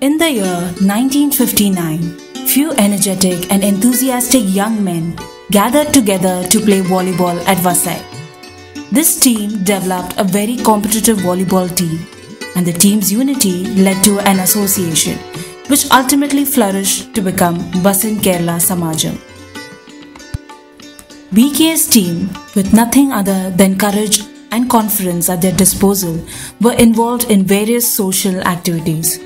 In the year 1959, few energetic and enthusiastic young men gathered together to play volleyball at Vasai. This team developed a very competitive volleyball team, and the team's unity led to an association, which ultimately flourished to become Vasin Kerala Samajam. BKS team, with nothing other than courage and confidence at their disposal, were involved in various social activities.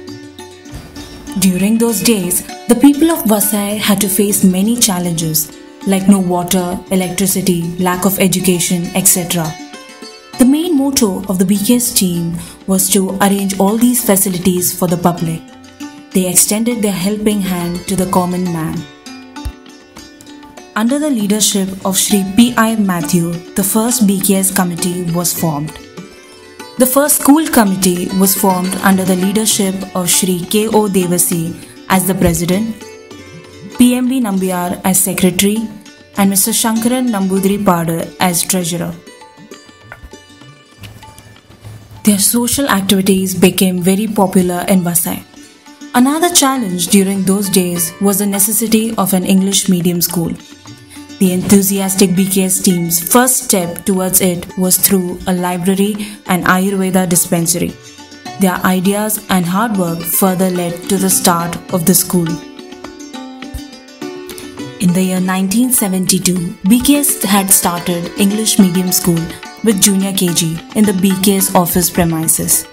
During those days, the people of Vasai had to face many challenges like no water, electricity, lack of education, etc. The main motto of the BKS team was to arrange all these facilities for the public. They extended their helping hand to the common man. Under the leadership of Shri P.I. Matthew, the first BKS committee was formed. The first school committee was formed under the leadership of Shri K.O. Devasi as the president, PMB Nambiar as secretary, and Mr. Shankaran Nambudiri Pada as treasurer. Their social activities became very popular in Vasai. Another challenge during those days was the necessity of an English medium school. The enthusiastic BKS team's first step towards it was through a library and Ayurveda dispensary. Their ideas and hard work further led to the start of the school. In the year 1972, BKS had started English medium school with junior KG in the BKS office premises.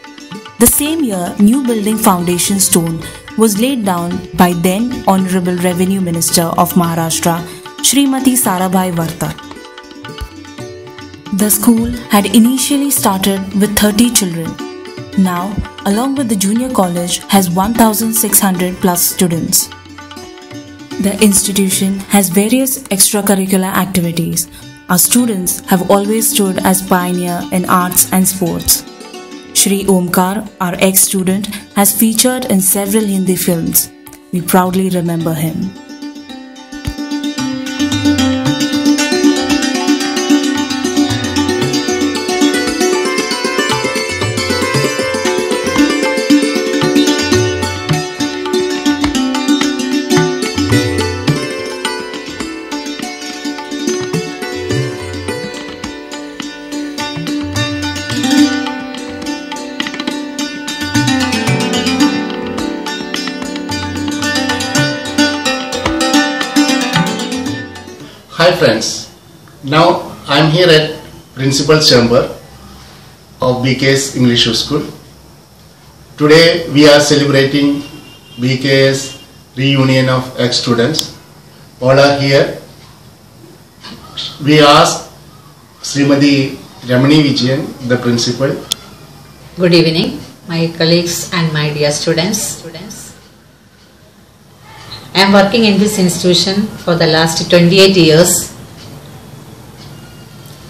The same year, new building foundation stone was laid down by then Honorable Revenue Minister of Maharashtra, Srimati Sarabhai Varta. The school had initially started with 30 children. Now, along with the junior college, has 1,600 plus students. The institution has various extracurricular activities. Our students have always stood as pioneer in arts and sports. Shri Omkar, our ex-student, has featured in several Hindi films. We proudly remember him. Hi friends, now I am here at Principal's Chamber of BKS English School. Today we are celebrating BKS reunion of ex-students. All are here. We ask Srimati Ramani Vijayan, the principal. Good evening, my colleagues and my dear students. I am working in this institution for the last 28 years.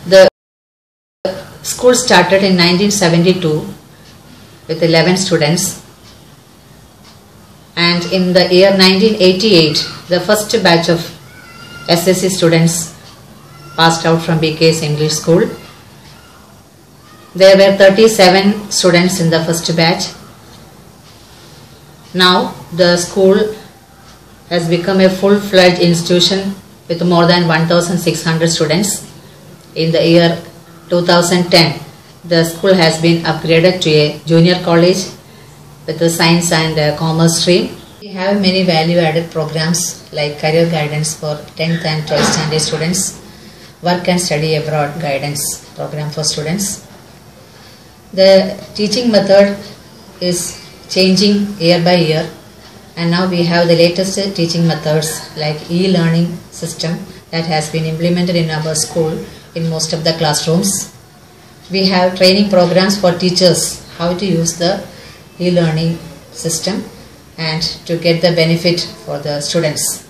The school started in 1972 with 11 students, and in the year 1988 the first batch of SSC students passed out from BKS English School. There were 37 students in the first batch. Now the school has become a full-fledged institution with more than 1,600 students. In the year 2010, the school has been upgraded to a junior college with a science and commerce stream. We have many value-added programs like career guidance for 10th and 12th standard students, work and study abroad guidance program for students. The teaching method is changing year by year, and now we have the latest teaching methods like e-learning system that has been implemented in our school in most of the classrooms. We have training programs for teachers how to use the e-learning system and to get the benefit for the students.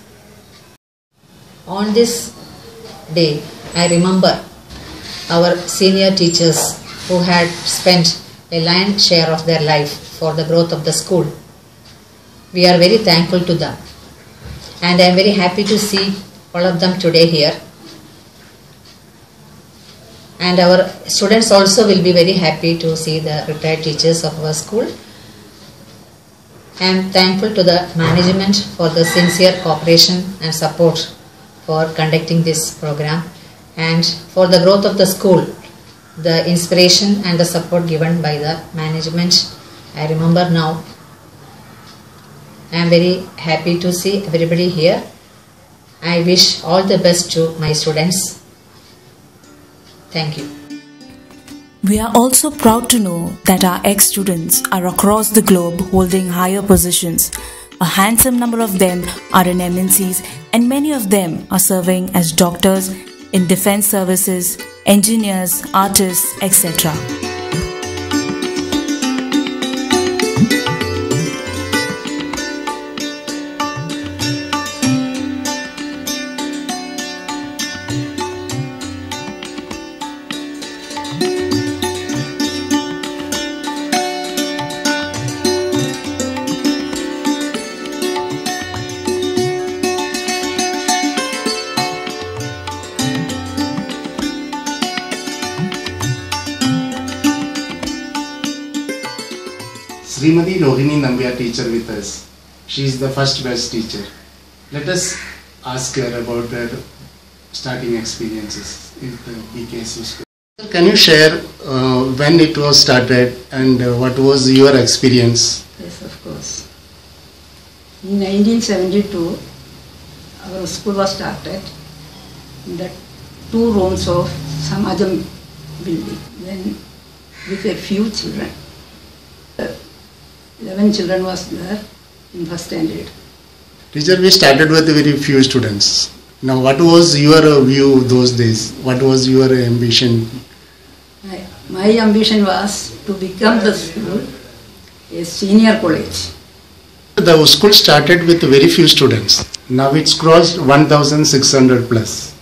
On this day, I remember our senior teachers who had spent a lion's share of their life for the growth of the school. We are very thankful to them, and I am very happy to see all of them today here. And our students also will be very happy to see the retired teachers of our school. I am thankful to the management for the sincere cooperation and support for conducting this program, and for the growth of the school, the inspiration and the support given by the management. I remember now. I am very happy to see everybody here. I wish all the best to my students. Thank you. We are also proud to know that our ex-students are across the globe holding higher positions. A handsome number of them are in MNCs, and many of them are serving as doctors, in defense services, engineers, artists, etc. Srimati Rohini Nambiar teacher with us. She is the first batch teacher. Let us ask her about her starting experiences in the BKS school. Can you share when it was started and what was your experience? Yes, of course. In 1972, our school was started in the 2 rooms of Samajam building, then with a few children. 11 children was there in first standard. Teacher, we started with very few students. Now, what was your view those days? What was your ambition? My ambition was to become the school a senior college. The school started with very few students. Now it's crossed 1,600 plus.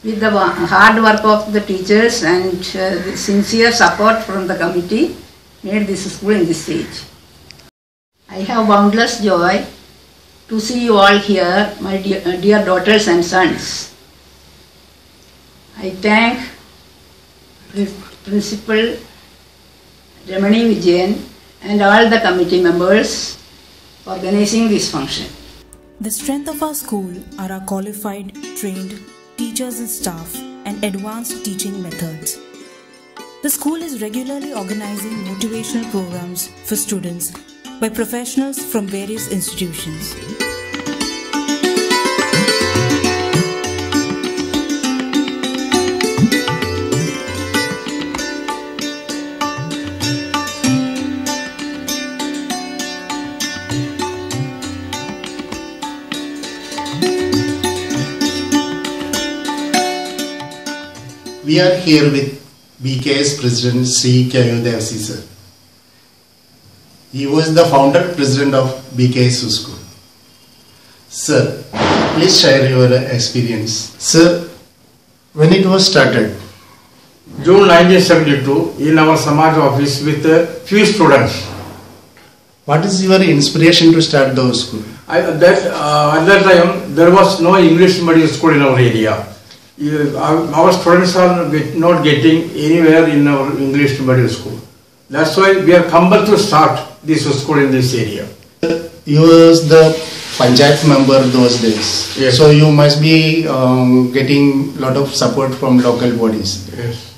With the hard work of the teachers and the sincere support from the committee, made this school in this stage. I have boundless joy to see you all here, my dear daughters and sons. I thank Principal Ramani Vijayan and all the committee members for organizing this function. The strength of our school are our qualified, trained teachers and staff and advanced teaching methods. The school is regularly organizing motivational programs for students by professionals from various institutions. We are here with BKS President Sri Kayodevasi sir. He was the founder president of BKS School. Sir, please share your experience. Sir, when it was started? June 1972 in our Samaj office with few students. What is your inspiration to start the school? At that time there was no English medium school in our area. Our students are not getting anywhere in our English medium school. That's why we are compelled to start this school in this area. You was the Panchayat member those days. Yes. So you must be getting lot of support from local bodies. Yes.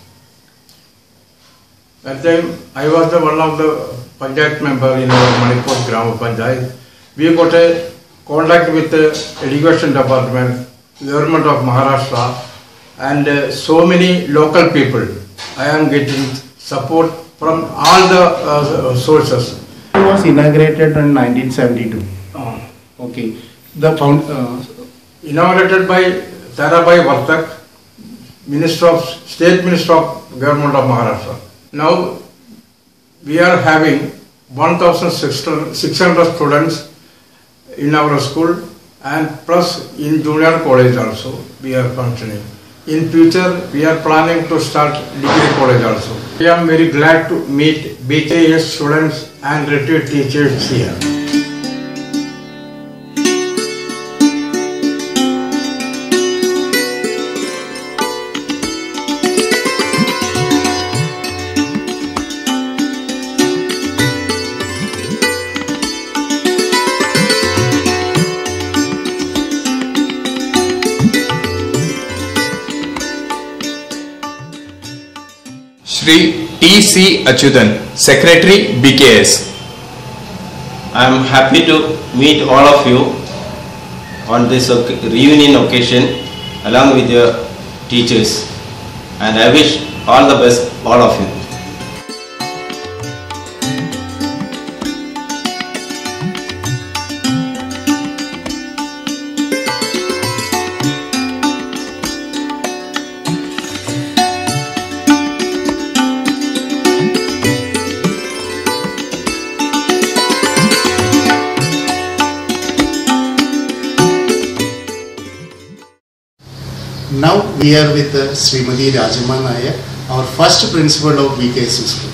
That time I was the one of the Panchayat member in our Manipur Gram Panchayat. We got a contact with the education department, government of Maharashtra, and so many local people. I am getting support from all the sources. It was inaugurated in 1972. Okay. The Inaugurated by Tarabai Vartak, State Minister of Government of Maharashtra. Now we are having 1,600 students in our school, and plus in junior college also we are functioning. In future we are planning to start degree college also. I am very glad to meet BKS students and retired teachers here. Shri T.C. Achyutan, Secretary BKS. I am happy to meet all of you on this reunion occasion along with your teachers, and I wish all the best all of you. Now we are with Srimati Rajamma Nayak, our first principal of BKS school.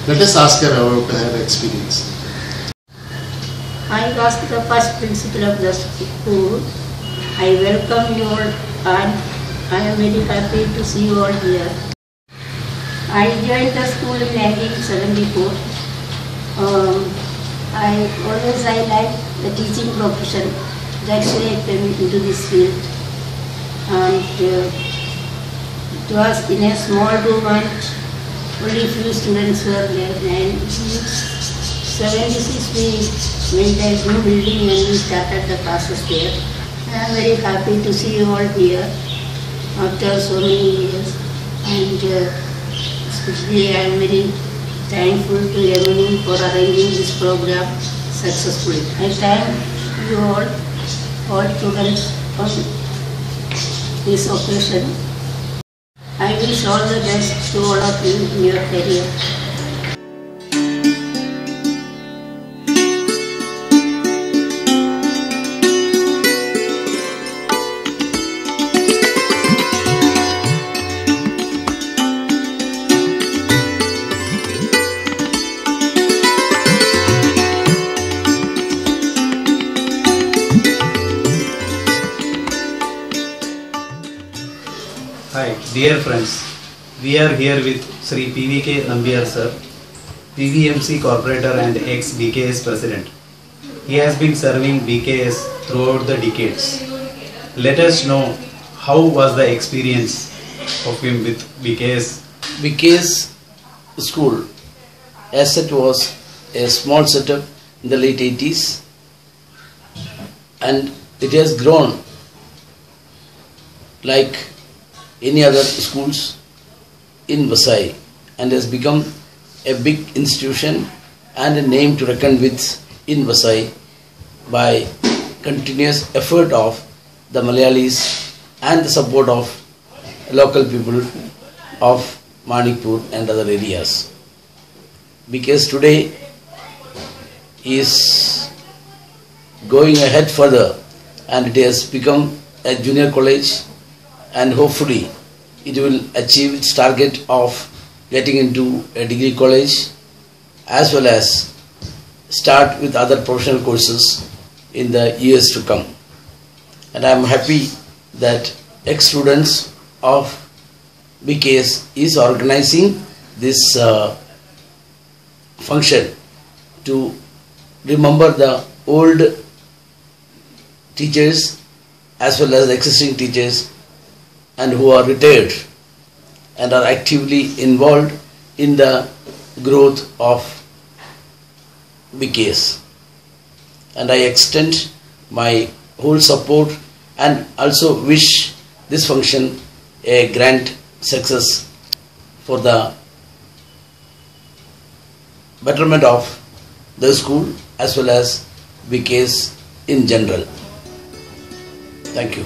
Let us ask her about her experience. I was the first principal of the school. I welcome you all and I am very happy to see you all here. I joined the school in 1974. I liked the teaching profession. That's why I came into this field. And it was in a small room and only few students were there. And 76 we went a new building and we started the classes there. I am very happy to see you all here after so many years, and especially I am very thankful to everyone for arranging this program successfully. I thank you all students on this occasion. I wish all the best to all of you in your career. Hi, dear friends. We are here with Sri PVK Nambiar sir, PVMC Corporator and ex-BKS President. He has been serving BKS throughout the decades. Let us know how was the experience of him with BKS. BKS school as it was a small setup in the late 80s, and it has grown like any other schools in Vasai and has become a big institution and a name to reckon with in Vasai by continuous effort of the Malayalis and the support of local people of Manipur and other areas. Because today is going ahead further and it has become a junior college, and hopefully it will achieve its target of getting into a degree college as well as start with other professional courses in the years to come. And I am happy that ex-students of BKS is organizing this function to remember the old teachers as well as the existing teachers and who are retired and are actively involved in the growth of BKS. And I extend my whole support and also wish this function a grand success for the betterment of the school as well as BKS in general. Thank you.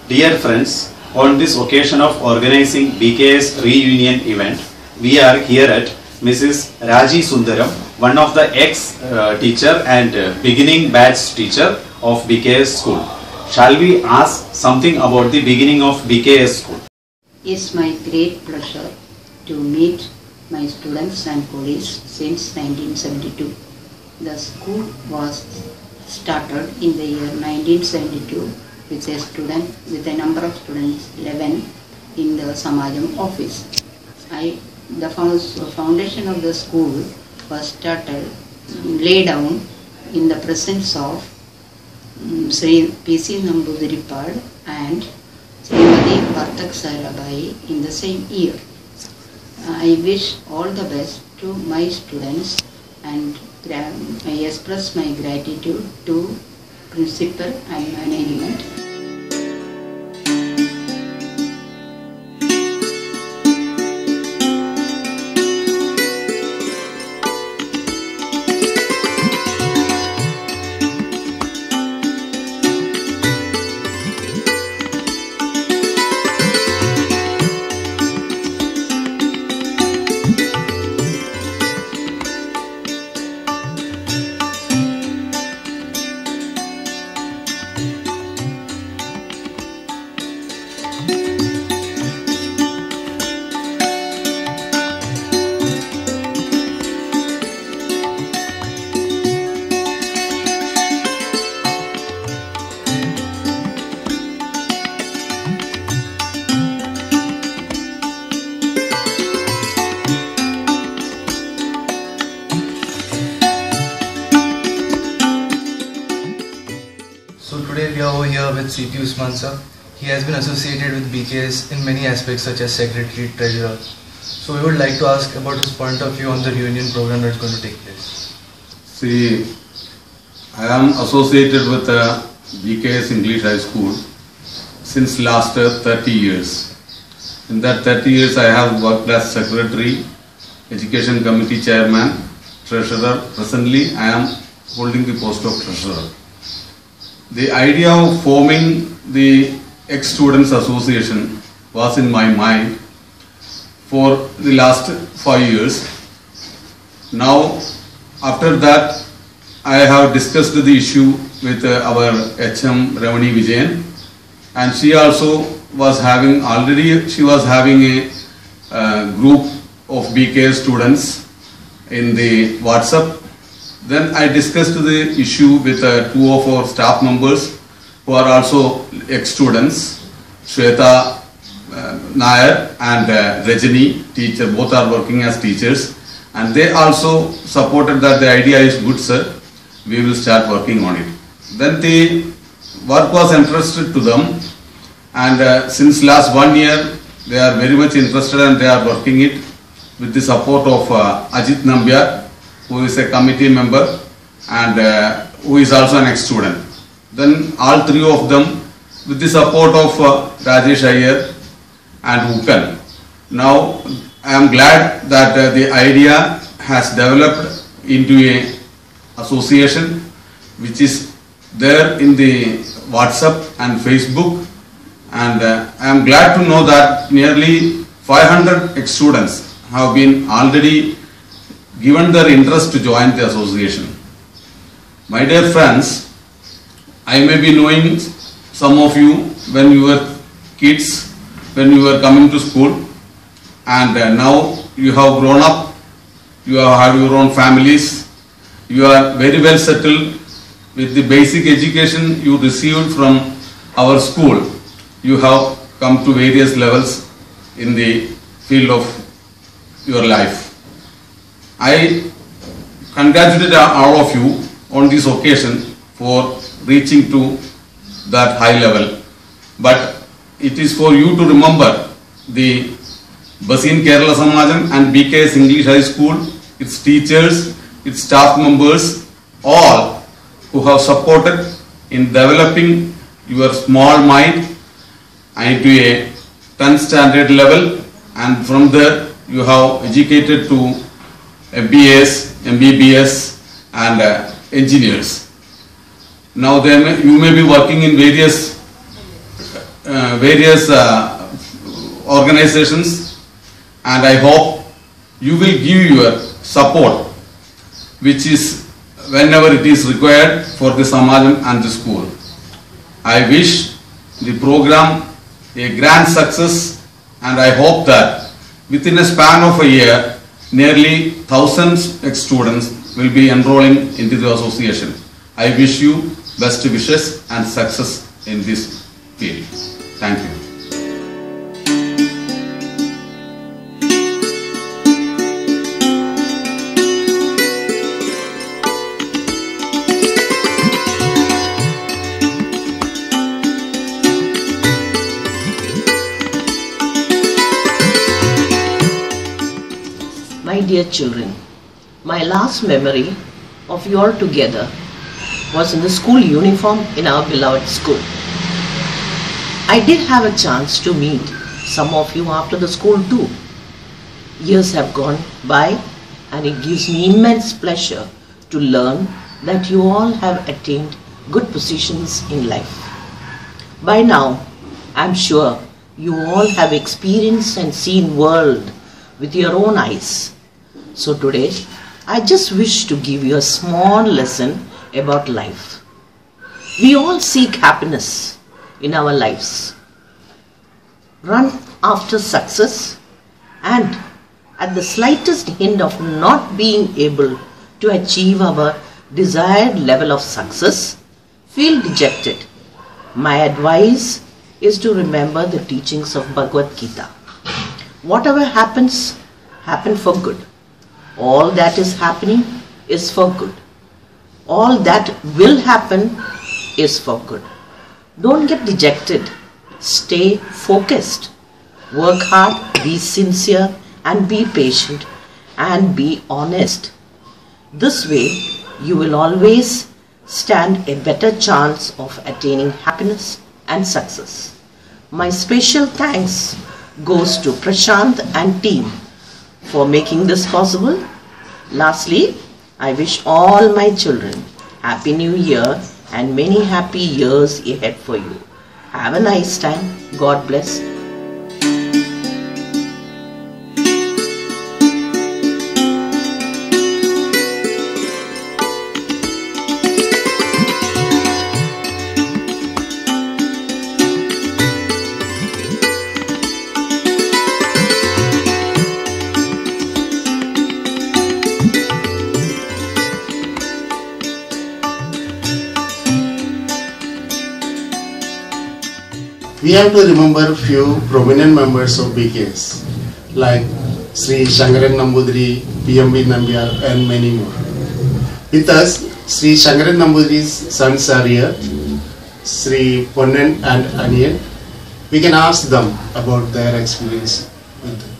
Dear friends, on this occasion of organizing BKS reunion event, we are here at Mrs. Raji Sundaram, one of the ex-teacher and beginning batch teacher of BKS school. Shall we ask something about the beginning of BKS school? It's my great pleasure to meet my students and colleagues since 1972. The school was started in the year 1972 with a number of students, 11, in the Samajam office. The foundation of the school was laid down in the presence of Sri P.C. Namboodiripad and Srimati Parthak Sarabai in the same year. I wish all the best to my students and I express my gratitude to principal and management. So today we are over here with C.P. Usman sir. He has been associated with BKS in many aspects such as secretary, treasurer. So we would like to ask about his point of view on the reunion program that is going to take place. See, I am associated with BKS English High School since last 30 years. In that 30 years I have worked as secretary, education committee chairman, treasurer. Presently I am holding the post of treasurer. The idea of forming the ex-students association was in my mind for the last 5 years. Now, after that, I have discussed the issue with our HM Ravani Vijayan, and she also was having a group of BKS students in the WhatsApp. Then I discussed the issue with 2 of our staff members who are also ex-students, Shweta Nair and Rajani, teacher, both are working as teachers, and they also supported that the idea is good sir, we will start working on it. Then the work was interested to them, and since last 1 year they are very much interested and they are working it with the support of Ajit Nambiar, who is a committee member and who is also an ex-student. Then all 3 of them with the support of Rajesh Iyer and Ukken. Now I am glad that the idea has developed into a association which is there in the WhatsApp and Facebook, and I am glad to know that nearly 500 ex-students have been already given their interest to join the association. My dear friends, I may be knowing some of you when you were kids, when you were coming to school, and now you have grown up, you have your own families, you are very well settled with the basic education you received from our school. You have come to various levels in the field of your life. I congratulate all of you on this occasion for reaching to that high level. But it is for you to remember the Basin Kerala Samajam and BKS English High School, its teachers, its staff members, all who have supported in developing your small mind into a 10th standard level, and from there you have educated to MBAs, MBBS and engineers. Now you may be working in various organizations, and I hope you will give your support which is whenever it is required for the Samajam and the school. I wish the program a grand success, and I hope that within a span of a year, nearly thousands of students will be enrolling into the association. I wish you best wishes and success in this field. Thank you. My dear children, my last memory of you all together was in the school uniform in our beloved school. I did have a chance to meet some of you after the school too. Years have gone by and it gives me immense pleasure to learn that you all have attained good positions in life. By now, I'm sure you all have experienced and seen world with your own eyes. So today, I just wish to give you a small lesson about life. We all seek happiness in our lives, run after success, and at the slightest hint of not being able to achieve our desired level of success, feel dejected. My advice is to remember the teachings of Bhagavad Gita. Whatever happens, happen for good. All that is happening is for good. All that will happen is for good. Don't get dejected. Stay focused. Work hard, be sincere, and be patient, and be honest. This way, you will always stand a better chance of attaining happiness and success. My special thanks goes to Prashant and team for making this possible. Lastly, I wish all my children Happy New Year and many happy years ahead for you. Have a nice time. God bless. We have to remember few prominent members of BKS like Sri Shankaran Nambudiri, PMB Nambiar and many more. With us, Sri Shankaran Nambudiri's sons are here, Sri Ponnan and Aniyan. We can ask them about their experience with them.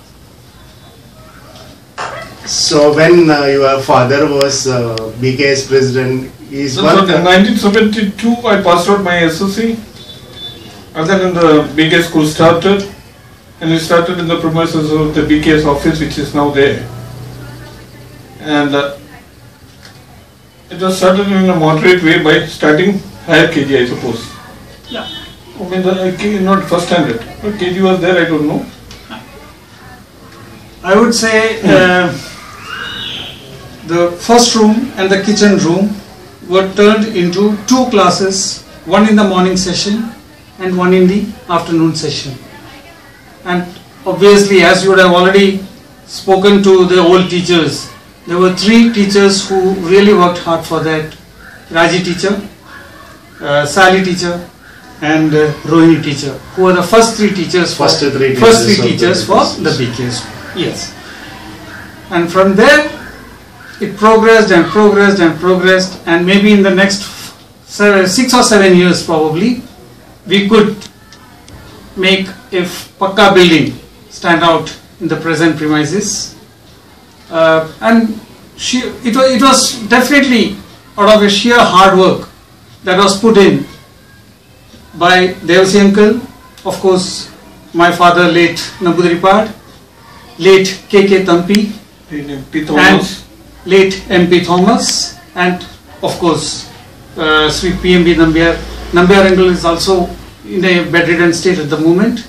So when your father was BKS president, in 1972 I passed out my SSC. And then the BKS school started, and it started in the premises of the BKS office, which is now there. And it was started in a moderate way by starting higher KG, I suppose. Yeah. I mean, not first standard, but KG was there, I don't know. I would say the first room and the kitchen room were turned into two classes, one in the morning session and one in the afternoon session. And obviously, as you would have already spoken to the old teachers, there were three teachers who really worked hard for that. Raji teacher, Sally teacher and Rohini teacher, who were the first three teachers for the BKS. Yes. And from there, it progressed and progressed and progressed, and maybe in the next 6 or 7 years probably, we could make a Pakka building stand out in the present premises. And it was definitely out of a sheer hard work that was put in by Devasi uncle, of course my father late Nambudiri, late KK Tampi, and late MP Thomas, and of course Sri PMB Nambiar. Nambiar uncle is also in a bedridden state at the moment.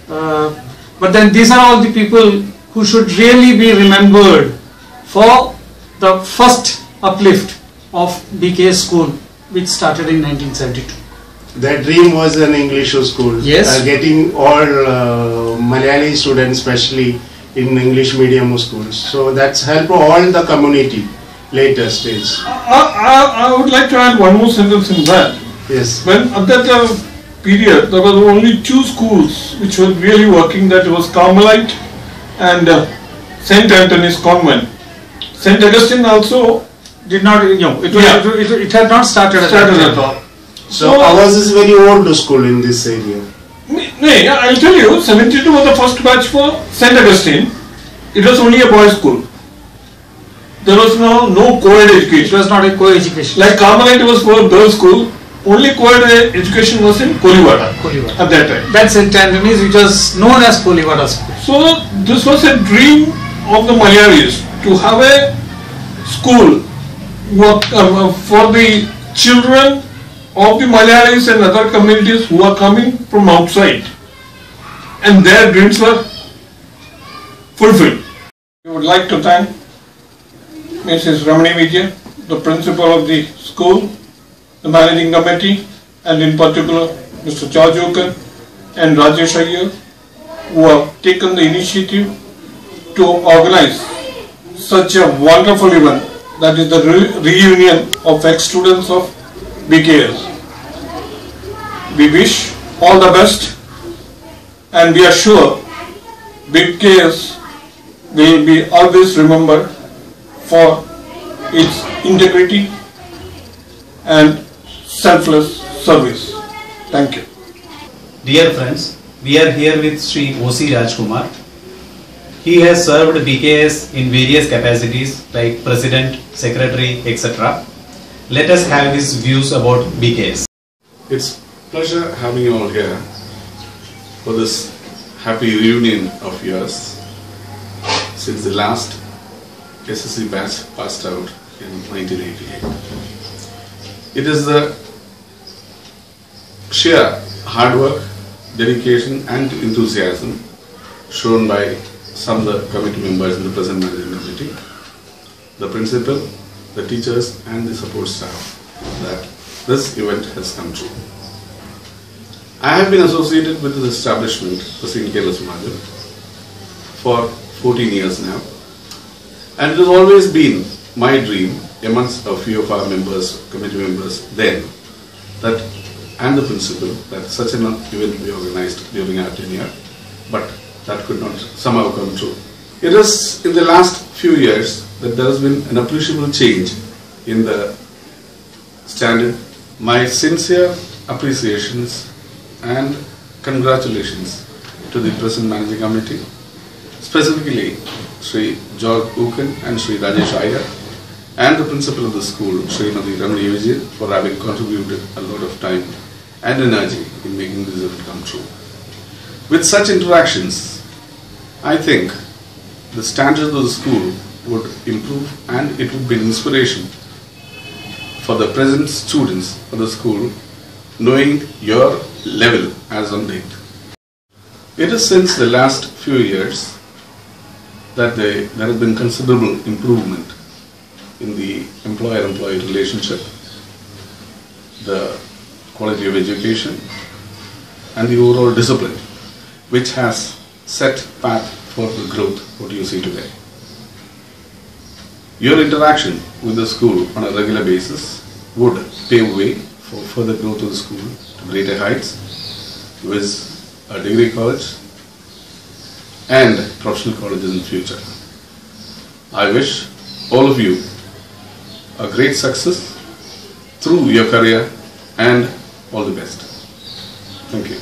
But then these are all the people who should really be remembered for the first uplift of BKS school, which started in 1972. Their dream was an English school. Yes. Getting all Malayali students, especially in English medium schools. So that's helped all the community later stage. I would like to add one more sentence in that. Yes. When at that period there were only two schools which were really working. That was Carmelite and St. Anthony's Convent. St. Augustine also did not, it had not started at all. So ours is very old school in this area. I'll tell you, 72 was the first batch for St. Augustine. It was only a boys' school. There was no co-ed education. It was not a co-education. Like Carmelite was for girls' school. Only co-ed education was in Kolivada at that time. That's St. Anthony's, which was known as Kolivada school. So this was a dream of the Malayalis to have a school for the children of the Malayalis and other communities who are coming from outside, and their dreams were fulfilled. We would like to thank Mrs. Ramani Vijay, the principal of the school, the managing committee, and in particular Mr. George Ukken and Rajesh Iyer, who have taken the initiative to organize such a wonderful event, that is the reunion of ex-students of BKS. We wish all the best, and we are sure BKS will be always remembered for its integrity and selfless service. Thank you. Dear friends, we are here with Sri O.C. Rajkumar. He has served BKS in various capacities like President, Secretary, etc. Let us have his views about BKS. It's a pleasure having you all here for this happy reunion of yours since the last SSC batch passed out in 1988. It is the sheer hard work, dedication and enthusiasm shown by some of the committee members in the present management committee, the principal, the teachers and the support staff that this event has come true. I have been associated with this establishment, the St. Vasai, for 14 years now, and it has always been my dream amongst a few of our members, committee members then, that and the principal, that such an event be organized during our tenure, but that could not somehow come true. It is in the last few years that there has been an appreciable change in the standard. My sincere appreciations and congratulations to the present managing committee, specifically Sri George Ukken and Sri Rajesh Iyer, and the principal of the school, Srimati Ramani Vijay, for having contributed a lot of time and energy in making this event come true. With such interactions, I think the standards of the school would improve and it would be an inspiration for the present students of the school, knowing your level as on date. It is since the last few years that there has been considerable improvement in the employer-employee relationship, the quality of education and the overall discipline, which has set path for the growth what you see today. Your interaction with the school on a regular basis would pave way for further growth of the school to greater heights with a degree college and professional colleges in the future. I wish all of you a great success through your career and all the best. Thank you.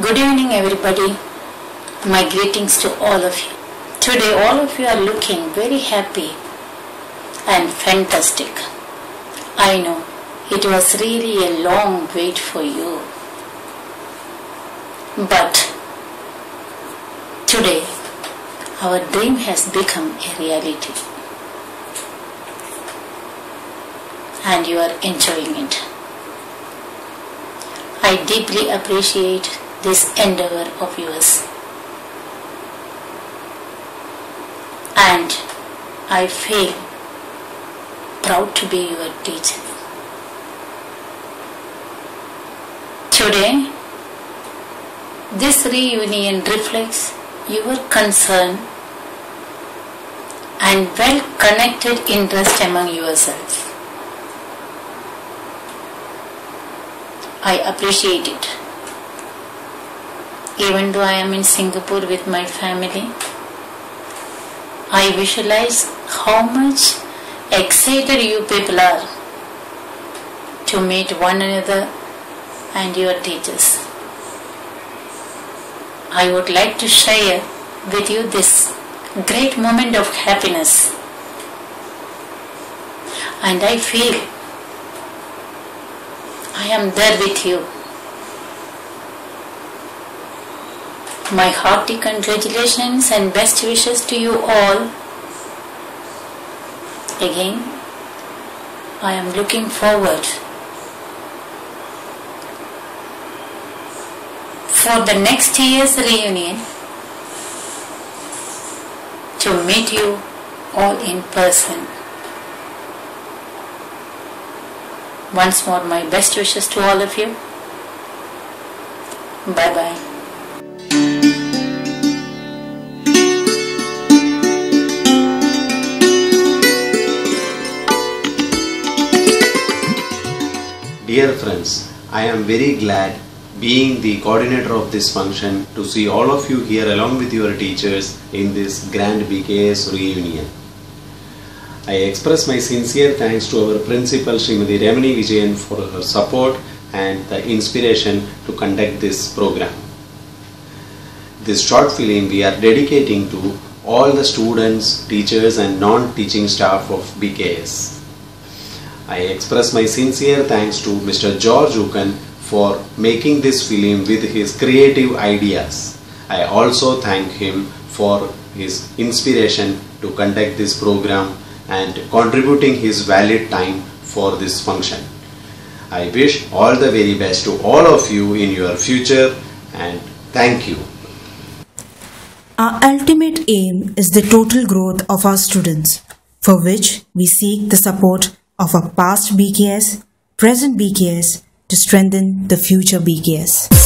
Good evening everybody. My greetings to all of you. Today all of you are looking very happy and fantastic. I know it was really a long wait for you. But today our dream has become a reality. And you are enjoying it. I deeply appreciate this endeavor of yours. And I feel proud to be your teacher. Today, this reunion reflects your concern and well-connected interest among yourselves. I appreciate it. Even though I am in Singapore with my family, I visualize how much excited you people are to meet one another and your teachers. I would like to share with you this great moment of happiness, and I feel I am there with you. My hearty congratulations and best wishes to you all. Again, I am looking forward for the next year's reunion to meet you all in person. Once more, my best wishes to all of you. Bye-bye. Dear friends, I am very glad being the coordinator of this function to see all of you here along with your teachers in this grand BKS reunion. I express my sincere thanks to our principal Srimati Ramani Vijayan for her support and the inspiration to conduct this program. This short film we are dedicating to all the students, teachers and non-teaching staff of BKS. I express my sincere thanks to Mr. George Ukken for making this film with his creative ideas. I also thank him for his inspiration to conduct this program and contributing his valued time for this function. I wish all the very best to all of you in your future, and thank you. Our ultimate aim is the total growth of our students, for which we seek the support of our past BKS, present BKS to strengthen the future BKS.